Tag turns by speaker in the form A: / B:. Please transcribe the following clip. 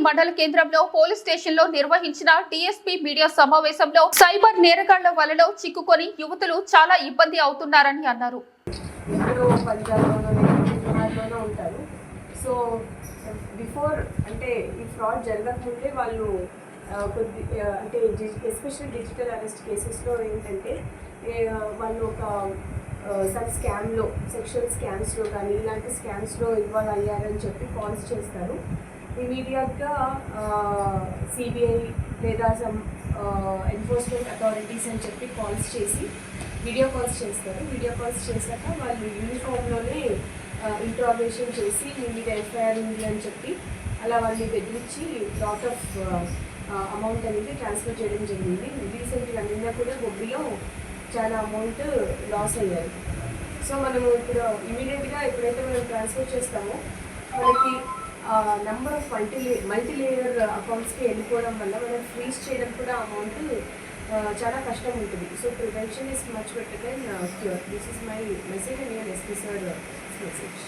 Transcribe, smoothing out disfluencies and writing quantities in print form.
A: మండల కేంద్రంలో police station లో నిర్వహించిన డీఎస్పీ మీడియా సమావేశంలో సైబర్ నేరగాళ్ల వలలో చిక్కుకొని యువతులు చాలా ఇబ్బంది అవుతున్నారని అన్నారు.
B: సో బిఫోర్ అంటే ఈ ఫ్రాడ్ జరగకముందే వాళ్ళు కొద్ది అంటే ఎస్పెషల్ డిజిటల్ అరెస్ట్ కేసెస్లో ఏంటంటే వాళ్ళు ఒక సమ్ స్కామ్లో సెక్షువల్ స్కామ్స్లో కానీ ఇలాంటి స్కామ్స్లో ఇన్వాల్వ్ అయ్యారని చెప్పి కాల్స్ చేస్తారు. ఇమీడియట్గా సిబిఐ లేదా సమ్ ఎన్ఫోర్స్మెంట్ అథారిటీస్ అని చెప్పి కాల్స్ చేసి వీడియో కాల్స్ చేస్తారు. వీడియో కాల్స్ చేశాక వాళ్ళు యూనిఫామ్లోనే ఇంట్రాగేషన్ చేసి మీ మీద ఎఫ్ఐఆర్ ఉంది అని చెప్పి అలా వాళ్ళని బెదిరించి లాట్ ఆఫ్ అమౌంట్ అనేది ట్రాన్స్ఫర్ చేయడం జరిగింది. రీసెంట్గా నిన్న కూడా బొబ్బిలో చాలా అమౌంట్ లాస్ అయ్యారు. సో మనము ఇప్పుడు ఇమీడియట్గా ఎప్పుడైతే మనం ట్రాన్స్ఫర్ చేస్తామో మనకి నెంబర్ ఆఫ్ మల్టీ లేయర్ అకౌంట్స్కి వెళ్ళిపోవడం వల్ల మనం ఫ్రీజ్ చేయడం కూడా అమౌంట్ చాలా కష్టం ఉంటుంది. So prevention is much better than cure. This is my message and your SP sir message.